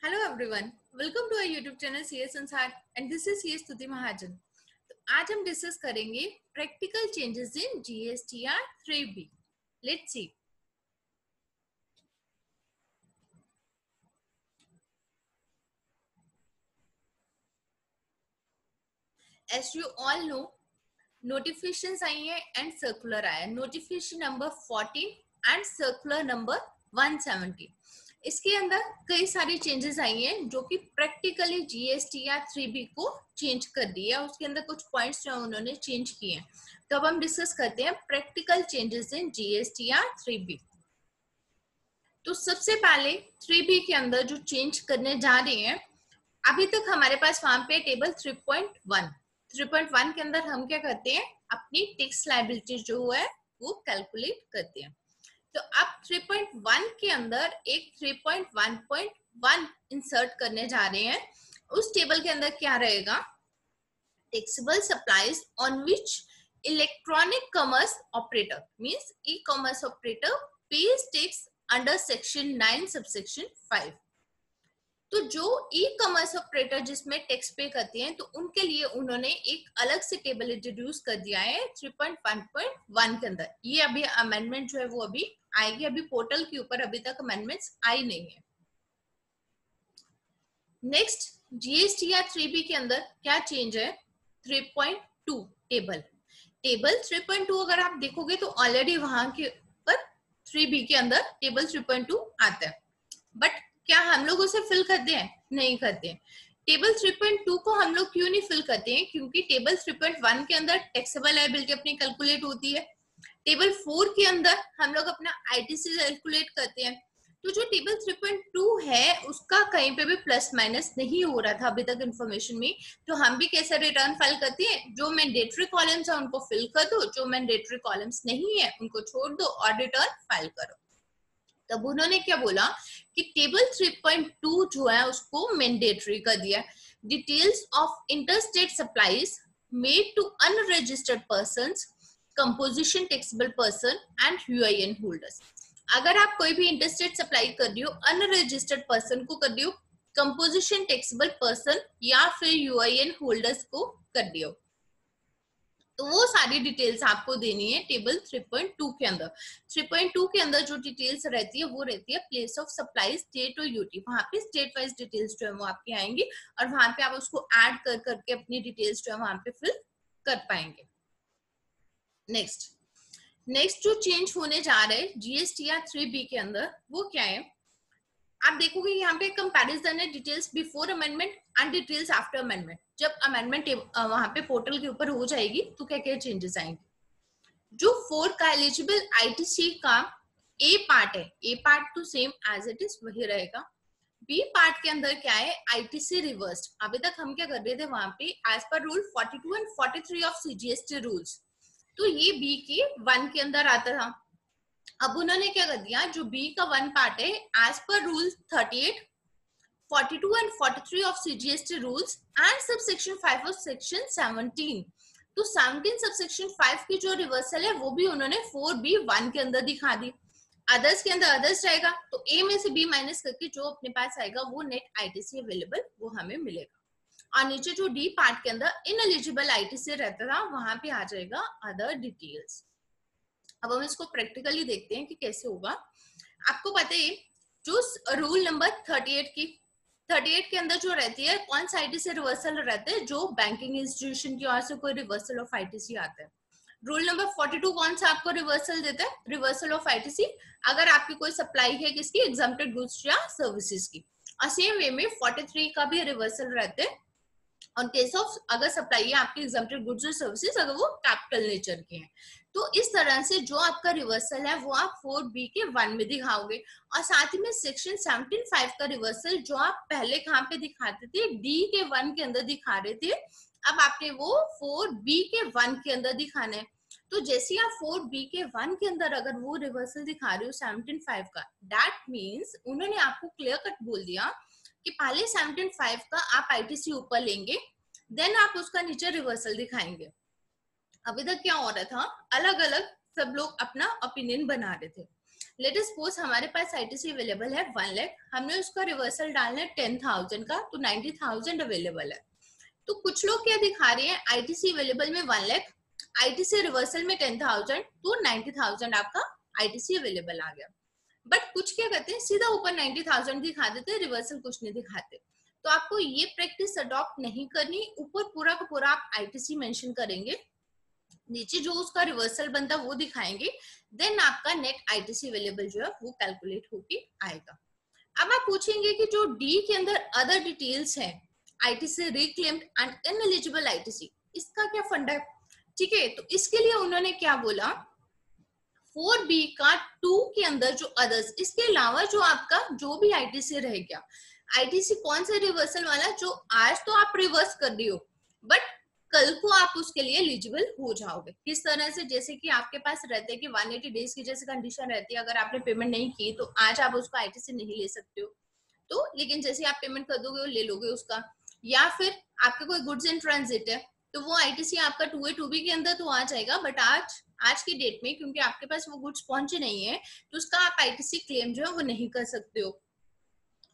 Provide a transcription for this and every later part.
Hello everyone, welcome to our YouTube channel CA Sansar and this is CA Stuti Mahajan. तो आज हम discuss करेंगे practical changes in GSTR 3B। Let's see. As you all know, notifications आई है and circular आया। Notification number 14 and circular number 170। इसके अंदर कई सारी चेंजेस आई हैं जो कि प्रैक्टिकली जीएसटीआर 3B को चेंज कर दिया। उसके अंदर कुछ पॉइंट्स जो उन्होंने चेंज किए हैं। तो अब हम डिस्कस करते हैं practical changes in GSTR 3B। तो सबसे पहले 3B के अंदर जो चेंज करने जा रहे हैं, अभी तक हमारे पास वहां पे टेबल 3.1 के अंदर हम क्या करते हैं, अपनी टैक्स लायबिलिटी जो है वो कैलकुलेट करते हैं। तो अब 3.1 के अंदर एक 3.1.1 इंसर्ट करने जा रहे हैं। उस टेबल के अंदर क्या रहेगा, taxable supplies on which electronic commerce operator means e commerce operator page tax under section 9 subsection 5। तो जो ई कॉमर्स ऑपरेटर जिसमें टैक्स पे करते हैं, तो उनके लिए उन्होंने एक अलग से टेबल इंट्रोड्यूस कर दिया है 3.1.1 के अंदर। ये अभी अमेंडमेंट जो है वो अभी आएगी। अभी पोर्टल के ऊपर अभी तक अमेंडमेंट्स आई नहीं है। नेक्स्ट, जीएसटीआर 3B के अंदर क्या चेंज है, 3.2 टेबल 3.2 अगर आप देखोगे तो ऑलरेडी वहां के ऊपर 3B के अंदर टेबल 3.2 आता है। बट क्या हम लोग उसे फिल करते हैं? नहीं करते हैं। टेबल 3.2 को हम लोग क्यों नहीं फिल करते हैं? क्योंकि टेबल 3.1 के अंदर टैक्सेबल लायबिलिटी अपनी कैलकुलेट होती है। टेबल 4 के अंदर हम लोग अपना आईटीसी कैलकुलेट करते हैं। तो जो टेबल 3.2 है उसका कहीं पे भी प्लस माइनस नहीं हो रहा था अभी तक इन्फॉर्मेशन में। तो हम भी कैसे रिटर्न फाइल करते हैं, जो मैंडेटरी कॉलम्स है उनको फिल कर दो, जो मैंडेटरी कॉलम्स नहीं है उनको छोड़ दो और रिटर्न फाइल करो। तब उन्होंने क्या बोला कि टेबल 3.2 जो है उसको मैंडेटरी कर दिया। Details of interstate supplies made to unregistered persons, composition taxable person and UIN holders. अगर आप कोई भी इंटरस्टेट सप्लाई कर रही हो, अनरजिस्टर्ड पर्सन को कर रही हो, कंपोजिशन टैक्सेबल पर्सन या फिर यूआईएन होल्डर्स को कर रही हो, तो वो सारी डिटेल्स आपको देनी है टेबल 3.2 के अंदर। 3.2 के अंदर जो डिटेल्स रहती है वो रहती है प्लेस ऑफ सप्लाई, स्टेट और यूटी। वहां पे स्टेट वाइज डिटेल्स जो है वो आपकी आएंगी और वहां पे आप उसको ऐड कर करके अपनी डिटेल्स जो है वहां पे फिल कर पाएंगे। नेक्स्ट जो चेंज होने जा रहे हैं जीएसटीआर 3B के अंदर वो क्या है, आप देखोगे यहाँ पे कंपैरिजन है details before amendment and details after amendment. जब अमेंडमेंट वहां पे पोर्टल के ऊपर हो जाएगी तो क्या क्या चेंजेस आएंगे। जो 4 का एलिजिबल आईटीसी का ए पार्ट है, ए पार्ट तो सेम एज इट इज वही रहेगा। बी पार्ट के अंदर क्या है, आईटीसी रिवर्स्ड। अभी तक हम क्या कर रहे थे वहां पे as per rule 42 and 43 of CGST rules, तो ये बी के 1 के अंदर आता था। अब उन्होंने क्या कर दिया, जो बी का 1 पार्ट है as per rule 38, 42 and 43 of CGST rules and subsection 5 of section 17, तो 17 सबसेक्शन 5 की जो रिवर्सल है वो भी उन्होंने 4B1 के अंदर दिखा दी। अदर्स के अंदर अदर्स रहेगा, तो ए में से बी माइनस करके जो अपने पास आएगा वो नेट आईटीसी अवेलेबल वो हमें मिलेगा। और नीचे जो डी पार्ट के अंदर इनएलिजिबल आईटीसी रहता था वहां पे आ जाएगा अदर डिटेल्स। अब हम इसको प्रैक्टिकली देखते हैं कि कैसे होगा। आपको पता है जो रूल नंबर 38 के अंदर जो रहती है, कौन सा आईटीसी रिवर्सल रहता है, जो बैंकिंग इंस्टीट्यूशन की ओर से कोई रिवर्सल ऑफ आईटीसी आता है। रूल नंबर 42 कौन सा आपको रिवर्सल देता है, रिवर्सल ऑफ आईटीसी, अगर आपकी कोई सप्लाई है किसकी, एग्जम्प्टेड गुड्स या सर्विसेज की। और सेम वे में 43 का भी रिवर्सल रहता है ऑन केस ऑफ अगर सप्लाई है आपकी एग्जम्प्टेड गुड्स और सर्विसेज, अगर वो कैपिटल नेचर के हैं। तो इस तरह से जो आपका रिवर्सल है वो आप 4B के 1 में दिखाओगे। और साथ ही में सेक्शन 17(5) का रिवर्सल जो आप पहले कहाँ पे दिखाते थे, डी के 1 के अंदर दिखा रहे थे, अब आपने वो 4B के 1 के अंदर दिखाना है। तो जैसे आप 4B के 1 के अंदर अगर वो रिवर्सल दिखा रहे हो 17(5) का, दैट मीन्स उन्होंने आपको क्लियर कट बोल दिया कि पहले 17(5) का आप आईटीसी ऊपर लेंगे, देन आप उसका नीचे रिवर्सल दिखाएंगे। अभी तक क्या हो रहा था, अलग अलग सब लोग अपना ओपिनियन बना रहे थे। लेट अस सपोज हमारे पास आईटीसी अवेलेबल है 1 लाख, हमने उसका रिवर्सल डालना है 10,000 का, तो 90,000 अवेलेबल है। तो कुछ लोग क्या दिखा रहे हैं, आईटीसी अवेलेबल में 1 लाख, आईटीसी रिवर्सल में 10,000, तो 90,000 आपका आईटीसी अवेलेबल आ गया। बट कुछ क्या करते हैं, सीधा ऊपर 90,000 दिखा देते हैं, रिवर्सल कुछ नहीं दिखाते। तो आपको ये प्रैक्टिस अडॉप्ट नहीं करनी, ऊपर पूरा का पूरा आप आईटीसी मेंशन करेंगे, नीचे जो उसका रिवर्सल बनता है वो दिखाएंगे, देन आपका नेट आईटीसी अवेलेबल जो है वो कैलकुलेट होके आएगा। अब आप पूछेंगे कि जो डी के अंदर अदर डिटेल्स है, ITC reclaimed and ineligible ITC, इसका क्या फंडा है? ठीक है, तो इसके लिए उन्होंने क्या बोला, 4B का 2 के अंदर जो अदर्स, इसके अलावा जो आपका जो भी आईटीसी रह गया, आईटीसी कौन सा रिवर्सल वाला, जो आज तो आप रिवर्स कर रही हो बट कल को आप उसके लिए एलिजिबल हो जाओगे। किस तरह से, जैसे कि आपके पास रहते हैं कि 180 डेज की जैसे कंडीशन रहती है, अगर आपने पेमेंट नहीं की तो आज आप उसका आईटीसी नहीं ले सकते हो, तो लेकिन जैसे आप पेमेंट कर दोगे वो ले लोगे उसका। या फिर आपके कोई गुड्स इन ट्रांजिट है तो वो आईटीसी आपका 2A 2B के अंदर तो आ जाएगा, बट आज की डेट में क्योंकि आपके पास वो गुड्स पहुंचे नहीं है तो उसका आप आईटीसी क्लेम जो है वो नहीं कर सकते हो,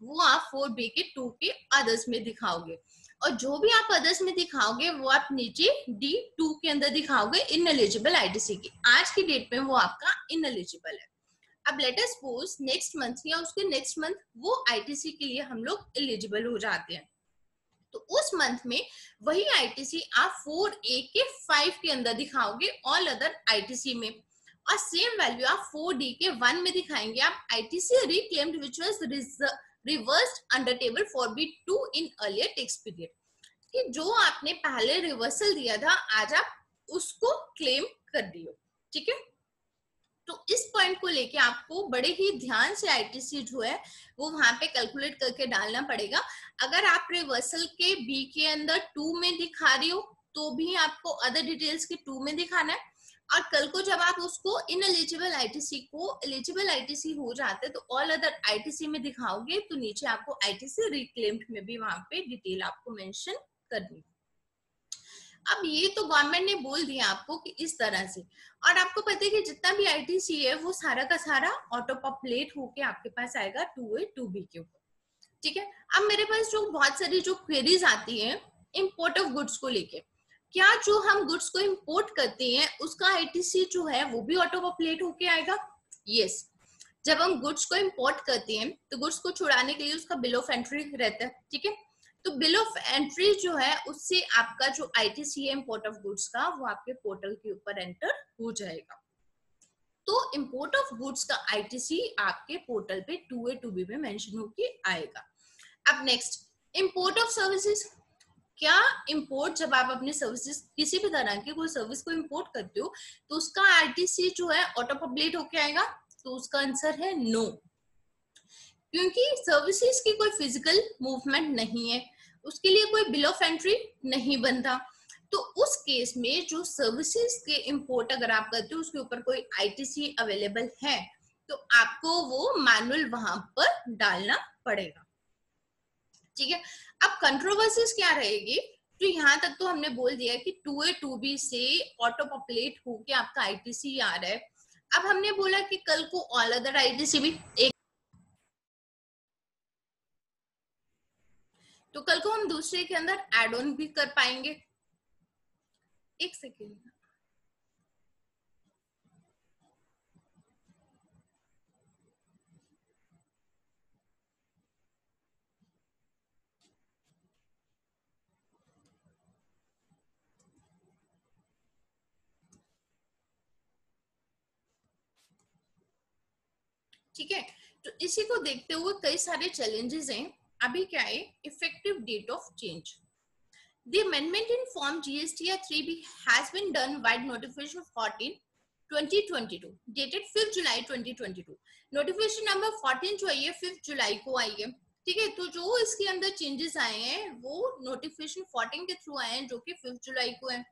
वो आप 4B के 2 के अदर्स में दिखाओगे। और जो भी आप अदर्स में दिखाओगे वो आप नीचे D2 के अंदर दिखाओगे इनएलिजिबल आईटीसी की, आज की डेट में वो आपका इनएलिजिबल है। अब let us suppose next month या उसके नेक्स्ट मंथ वो आईटीसी के लिए हम लोग एलिजिबल हो जाते हैं, तो उस मंथ में वही आईटीसी आप 4A के 5 के अंदर दिखाओगे ऑल अदर आईटीसी में, और सेम वैल्यू आप 4D के 1 में दिखाएंगे आप ITC reclaimed which was reversed under table 4B2 in earlier tax period, कि जो आपने पहले रिवर्सल दिया था आज आप उसको क्लेम कर दियो। ठीक है, तो इस पॉइंट को लेके आपको बड़े ही ध्यान से आईटीसी जो है वो वहां पे कैलकुलेट करके डालना पड़ेगा। अगर आप रिवर्सल के बी के अंदर 2 में दिखा रही हो तो भी आपको अदर डिटेल्स के 2 में दिखाना है, और कल को जब आप उसको इनएलिजिबल आईटीसी को एलिजिबल आईटीसी हो जाते तो ऑल अदर आईटीसी में दिखाओगे, तो नीचे आपको आईटीसी रिक्लेम्ड में भी वहां पे डिटेल आपको मेंशन करनी। अब ये तो गवर्नमेंट ने बोल दिया आपको कि इस तरह से, और आपको पता है कि जितना भी आईटीसी है वो सारा का सारा ऑटो पॉपुलेट होके आपके पास आएगा 2A 2B के ऊपर। ठीक है, अब मेरे पास जो बहुत सारी जो क्वेरीज आती है इंपोर्ट ऑफ गुड्स को लेके, क्या जो हम गुड्स को इंपोर्ट करते हैं उसका आईटीसी जो है वो भी ऑटो पॉपुलेट होके आएगा? यस, जब हम गुड्स को इंपोर्ट करते हैं तो गुड्स को छुड़ाने के लिए उसका बिल ऑफ एंट्री रहता है। ठीक है, तो बिल ऑफ एंट्री जो है उससे आपका जो आईटीसी है इंपोर्ट ऑफ गुड्स का वो आपके पोर्टल के ऊपर एंटर हो जाएगा। तो इंपोर्ट ऑफ गुड्स का आईटीसी आपके पोर्टल पे 2A 2B में मेंशन होके आएगा। अब नेक्स्ट, इंपोर्ट ऑफ सर्विसेज। क्या इंपोर्ट, जब आप अपनी सर्विसेज किसी भी तरह की कोई सर्विस को इंपोर्ट करते हो तो उसका आईटीसी जो है ऑटो पॉपुलेट होके आएगा? तो उसका आंसर है नो, क्योंकि सर्विसेज की कोई फिजिकल मूवमेंट नहीं है, उसके लिए कोई बिल ऑफ एंट्री नहीं बनता। तो उस केस में जो सर्विसेज के इंपोर्ट अगर आप करते हो उसके ऊपर कोई आईटीसी अवेलेबल है तो आपको वो मैनुअल वहां पर डालना पड़ेगा। ठीक है, अब कंट्रोवर्सीज क्या रहेगी, तो यहाँ तक तो हमने बोल दिया कि 2A 2B से ऑटो पॉपुलेट होके आपका आईटीसी आ रहा है। अब हमने बोला कि कल को ऑल अदर आईटीसी भी एक, तो कल को हम दूसरे के अंदर एड ऑन भी कर पाएंगे। एक सेकेंड, ठीक है, तो इसी को देखते हुए कई सारे चैलेंजेस हैं। अभी क्या है, effective date of change. The amendment in Form GSTR 3B has been done by notification 14 2022 dated 5th July 2022। Notification number 14 जो आई है 5th जुलाई को आई है। ठीक है, तो जो इसके अंदर चेंजेस आए हैं वो नोटिफिकेशन 14 के थ्रू आए हैं जो कि 5th जुलाई को है।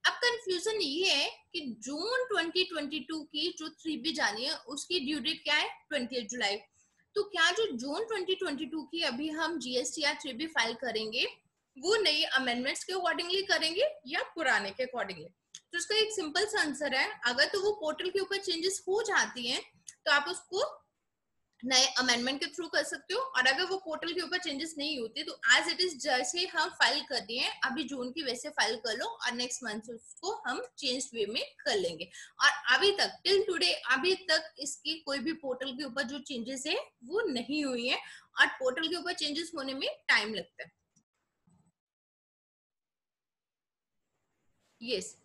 अब कंफ्यूजन ये है कि जून 2022 की जो 3B जानी है उसकी ड्यू डेट क्या है 28 जुलाई। तो क्या जो जून 2022 की अभी हम GSTR 3B फाइल करेंगे वो नई अमेंडमेंट्स के अकॉर्डिंगली करेंगे या पुराने के अकॉर्डिंगली? तो इसका एक सिंपल सा आंसर है, अगर तो वो पोर्टल के ऊपर चेंजेस हो जाती हैं तो आप उसको नए अमेंडमेंट के थ्रू कर सकते हो। और अगर वो पोर्टल के ऊपर चेंजेस नहीं होती तो एज इट इज जैसे हम फाइल कर दिए हैं अभी जून की वैसे फाइल कर लो और नेक्स्ट मंथ उसको हम चेंज वे में कर लेंगे। और अभी तक टिल टुडे अभी तक इसकी कोई भी पोर्टल के ऊपर जो चेंजेस है वो नहीं हुई है और पोर्टल के ऊपर चेंजेस होने में टाइम लगता है। Yes.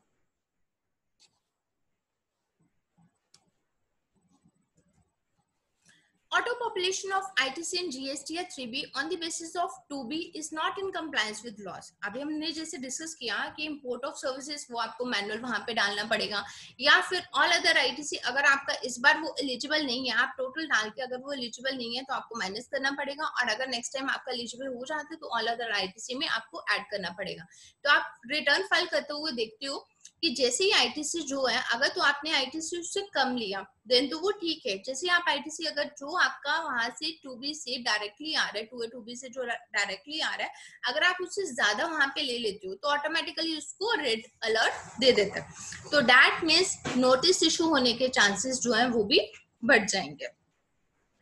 Auto population of ITC and GST या 3B on the basis of 2B is not in compliance with laws। अभी हमने जैसे डिस्कस किया कि इम्पोर्ट ऑफ सर्विसेज वो आपको मैनुअल वहां पे डालना पड़ेगा, या फिर ऑल अदर ITC अगर आपका इस बार वो एलिजिबल नहीं है, आप टोटल डाल के अगर वो एलिजिबल नहीं है तो आपको माइनस करना पड़ेगा, और अगर नेक्स्ट टाइम आपका एलिजिबल हो जाता है तो ऑल अदर ITC में आपको ऐड करना पड़ेगा। तो आप रिटर्न फाइल करते हुए देखते हो कि जैसे ही ITC जो है अगर तो आपने ITC उससे कम लिया देन तो वो ठीक है। जैसे आप ITC अगर जो आपका वहां से 2B से डायरेक्टली आ रहा है, 2A 2B से जो डायरेक्टली आ रहा है, अगर आप उससे ज्यादा वहां पे ले लेते हो तो ऑटोमेटिकली उसको रेड अलर्ट दे देता है। तो दैट मीन्स नोटिस इशू होने के चांसेस जो है वो भी बढ़ जाएंगे।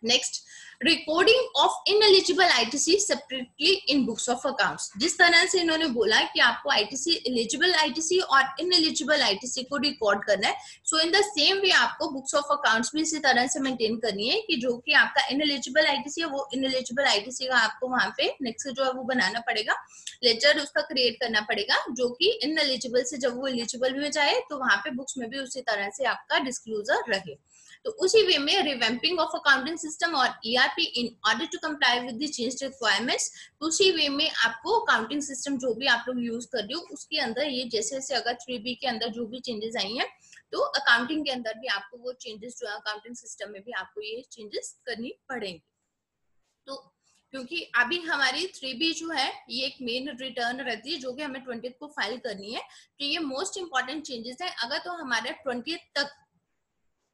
Next, recording of ineligible ITC separately in books of accounts. जिस तरह से इन्होंने बोला कि आपको ITC एलिजिबल ITC और इनएलिजिबल ITC को रिकॉर्ड करना है, सो इन द सेम वे आपको बुक्स ऑफ अकाउंट्स भी इसी तरह से मेंटेन करनी है कि जो कि आपका इनएलिजिबल ITC है वो इनएलिजिबल ITC का आपको वहां पे नेक्स्ट जो है वो बनाना पड़ेगा, लेजर उसका क्रिएट करना पड़ेगा, जो कि इनएलिजिबल से जब वो एलिजिबल भी हो जाए तो वहां पे बुक्स में भी उसी तरह से आपका डिस्क्लोजर रहे। तो उसी वे में रिवैम्पिंग ऑफ अकाउंटिंग सिस्टम और ERP in order to comply with the changed requirements. तो उसी वे में आपको अकाउंटिंग सिस्टम जो भी आप लोग यूज कर रहे हो उसके अंदर ये जैसे जैसे अगर 3B के अंदर जो भी चेंजेस आई हैं तो अकाउंटिंग के अंदर भी आपको वो चेंजेस जो है अकाउंटिंग सिस्टम में भी आपको ये चेंजेस करनी पड़ेंगे। तो क्योंकि अभी हमारी 3B जो है ये एक मेन रिटर्न रहती है जो कि हमें 20th को फाइल करनी है, तो ये मोस्ट इंपॉर्टेंट चेंजेस है। अगर तो हमारे 20th तक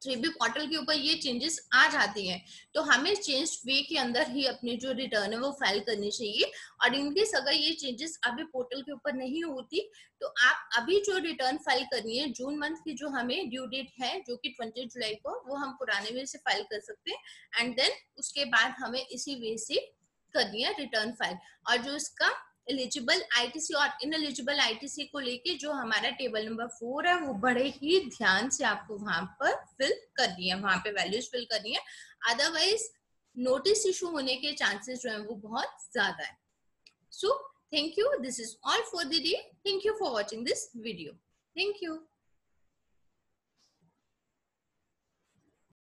3B पोर्टल के ऊपर ये चेंजेस आ जाती हैं तो हमें चेंज वे के अंदर ही अपनी जो रिटर्न है वो फाइल करनी चाहिए। और इनकेस अगर ये चेंजेस अभी पोर्टल के ऊपर नहीं होती तो आप अभी जो रिटर्न फाइल करनी है जून मंथ की जो हमें ड्यू डेट है जो कि 20 जुलाई को, वो हम पुराने वे से फाइल कर सकते हैं एंड देन उसके बाद हमें इसी वे से करनी है रिटर्न फाइल। और जो इसका एलिजिबल ITC और इनएलिजिबल ITC को लेके जो हमारा टेबल नंबर 4 है वो बड़े ही ध्यान से आपको वहां पर फिल करनी है, वहां पे वैल्यूज फिल करनी है, अदरवाइज नोटिस इशू होने के चांसेस जो है वो बहुत ज्यादा है। So thank you, this is all for the day. Thank you for watching this video. Thank you.